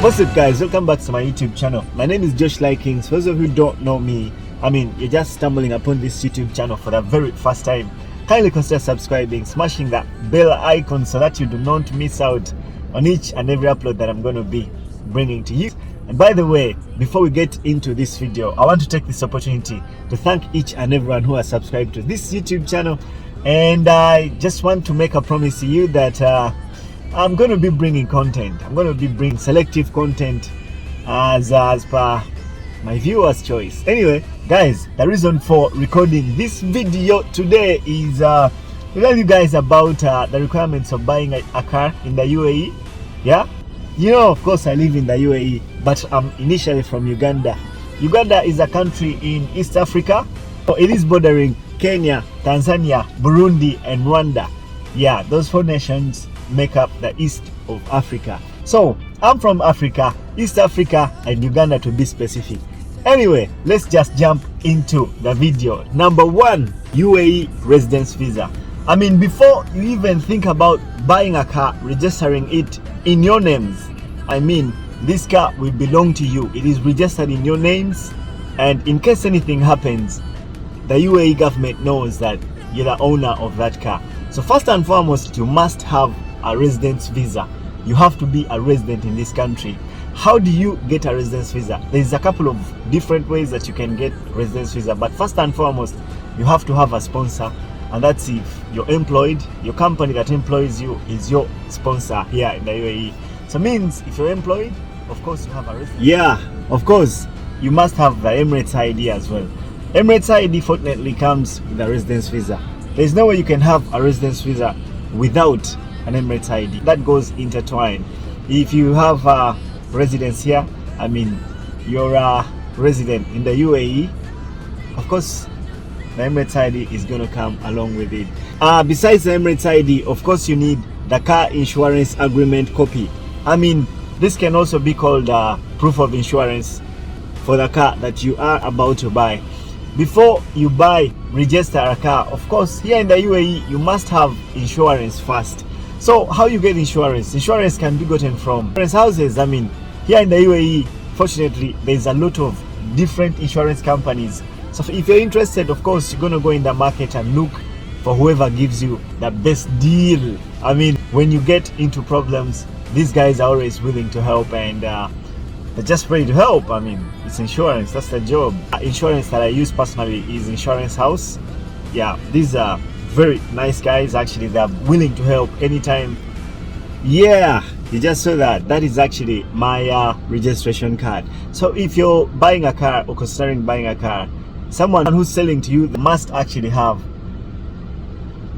What's up guys, welcome back to my YouTube channel. My name is Josh Likings. For those of you who don't know me, you're just stumbling upon this YouTube channel for the very first time, kindly consider subscribing, smashing that bell icon so that you do not miss out on each and every upload that I'm going to be bringing to you. And by the way, before we get into this video, I want to take this opportunity to thank each and everyone who has subscribed to this YouTube channel. And I just want to make a promise to you that I'm going to be bringing content. I'm going to be bringing selective content as per my viewers' choice. Anyway, guys, the reason for recording this video today is to tell you guys about the requirements of buying a car in the UAE. Yeah, you know, of course, I live in the UAE, but I'm initially from Uganda. Uganda is a country in East Africa. So it is bordering Kenya, Tanzania, Burundi, and Rwanda. Yeah, those four nations make up the East of Africa. So I'm from Africa, East Africa, and Uganda to be specific. Anyway, let's just jump into the video. Number one, UAE residence visa. Before you even think about buying a car, registering it in your names, this car will belong to you. It is registered in your names, and in case anything happens, the UAE government knows that you're the owner of that car. So first and foremost, you must have a residence visa. You have to be a resident in this country. How do you get a residence visa? There's a couple of different ways that you can get residence visa, but first and foremost, you have to have a sponsor, and that's if you're employed, your company that employs you is your sponsor here in the UAE. So means if you're employed, of course you have a residence. Yeah, of course, you must have the Emirates ID as well. Emirates ID fortunately comes with a residence visa. There's no way you can have a residence visa without an Emirates ID. That goes intertwined. If you have a residence here, you're a resident in the UAE, of course the Emirates ID is going to come along with it. Besides the Emirates ID, of course you need the car insurance agreement copy. This can also be called proof of insurance for the car that you are about to buy. Before you register a car, of course here in the UAE you must have insurance first. So how you get insurance? Insurance can be gotten from insurance houses. Here in the UAE, fortunately, there's a lot of different insurance companies. So if you're interested, of course, you're going to go in the market and look for whoever gives you the best deal. When you get into problems, these guys are always willing to help, and they're just ready to help. It's insurance, that's the job. Insurance that I use personally is Insurance House. Yeah, these are very nice guys. Actually, they're willing to help anytime. Yeah, you just saw that. That is actually my registration card. So if you're buying a car or considering buying a car, someone who's selling to you must actually have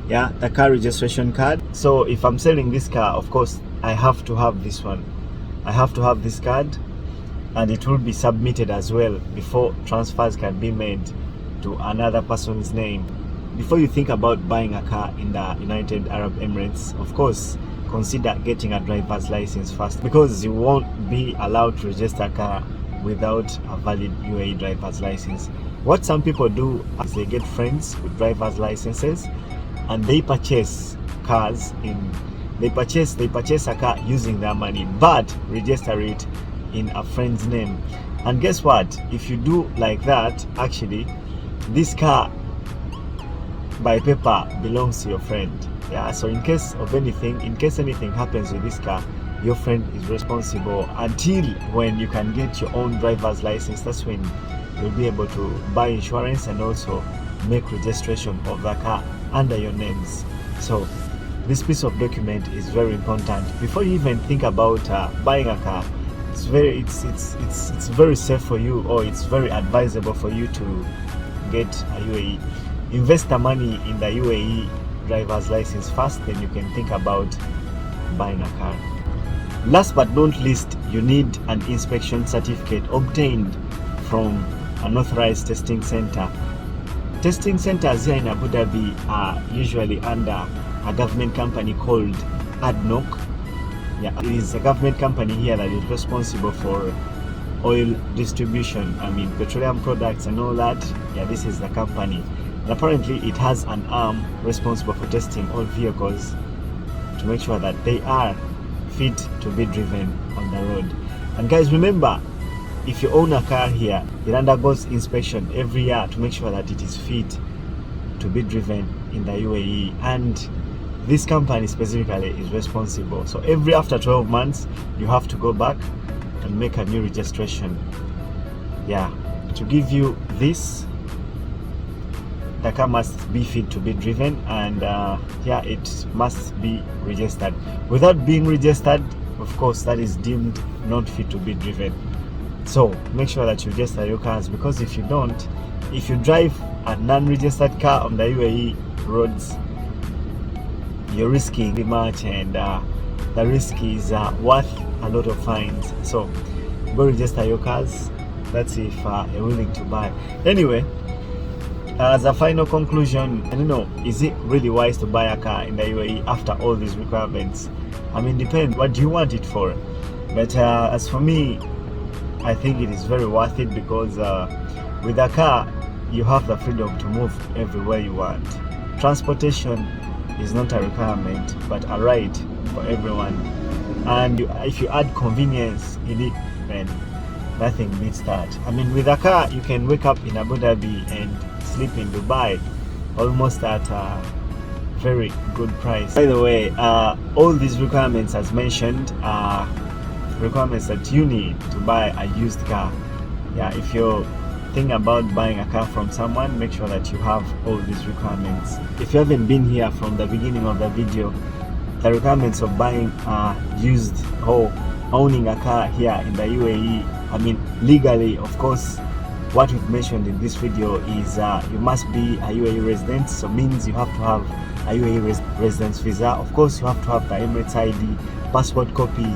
the car registration card. So if I'm selling this car, of course I have to have this one. I have to have this card, and it will be submitted as well before transfers can be made to another person's name. Before you think about buying a car in the United Arab Emirates, of course, consider getting a driver's license first, because you won't be allowed to register a car without a valid UAE driver's license. What some people do is they get friends with driver's licenses and they purchase cars they purchase a car using their money, but register it in a friend's name. And guess what? If you do like that, actually, this car by paper belongs to your friend. So in case anything happens with this car, your friend is responsible until when you can get your own driver's license. That's when you'll be able to buy insurance and also make registration of the car under your names. So this piece of document is very important before you even think about buying a car. It's very safe for you, or it's very advisable for you to get a UAE. Invest the money in the UAE driver's license first, then you can think about buying a car. Last but not least, you need an inspection certificate obtained from an authorized testing center. Testing centers here in Abu Dhabi are usually under a government company called ADNOC. It is a government company here that is responsible for oil distribution, petroleum products and all that. This is the company. And apparently it has an arm responsible for testing all vehicles to make sure that they are fit to be driven on the road. And guys, remember, if you own a car here, it undergoes inspection every year to make sure that it is fit to be driven in the UAE, and this company specifically is responsible. So after 12 months you have to go back and make a new registration. Yeah, to give you this, the car must be fit to be driven, and yeah, it must be registered. Without being registered, of course, that is deemed not fit to be driven. So make sure that you register your cars, because if you don't, if you drive a non-registered car on the UAE roads, you're risking much, and the risk is worth a lot of fines. So go register your cars. That's if you're willing to buy. Anyway, as a final conclusion, I don't know, is it really wise to buy a car in the UAE after all these requirements? I mean, depends. What do you want it for? But as for me, I think it is very worth it, because with a car, you have the freedom to move everywhere you want. Transportation is not a requirement, but a right for everyone. And if you add convenience in it, then nothing beats that. I mean, with a car, you can wake up in Abu Dhabi and sleep in Dubai, almost at a very good price. By the way, all these requirements as mentioned are requirements that you need to buy a used car. Yeah, if you're thinking about buying a car from someone, make sure that you have all these requirements. If you haven't been here from the beginning of the video, the requirements of buying used or owning a car here in the UAE, I mean legally, of course, what we've mentioned in this video is you must be a UAE resident, so means you have to have a UAE residence visa. Of course, you have to have the Emirates ID, passport copy,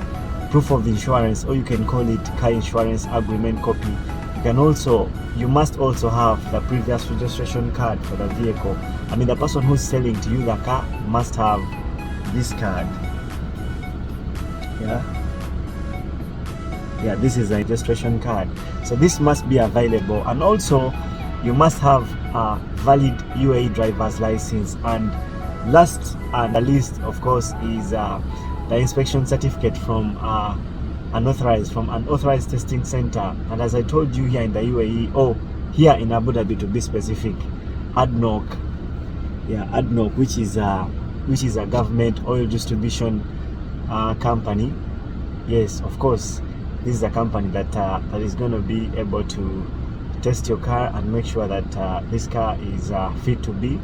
proof of insurance, or you can call it car insurance agreement copy. You must also have the previous registration card for the vehicle. I mean, the person who's selling to you the car must have this card. Yeah, this is a registration card, so this must be available. And also you must have a valid UAE driver's license, and last and the least, of course, is the inspection certificate from an authorized testing center. And as I told you, here in the UAE, or here in Abu Dhabi to be specific, ADNOC, which is a government oil distribution company. Yes, of course, this is a company that is going to be able to test your car and make sure that this car is fit to be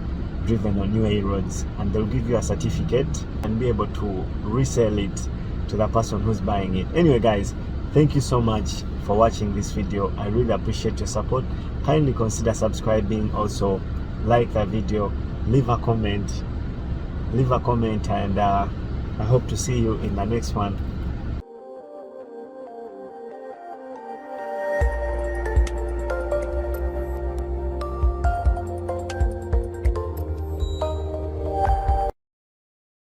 driven on UAE roads, and they'll give you a certificate and be able to resell it to the person who's buying it. Anyway guys, thank you so much for watching this video. I really appreciate your support. Kindly consider subscribing, also like the video, leave a comment, and I hope to see you in the next one.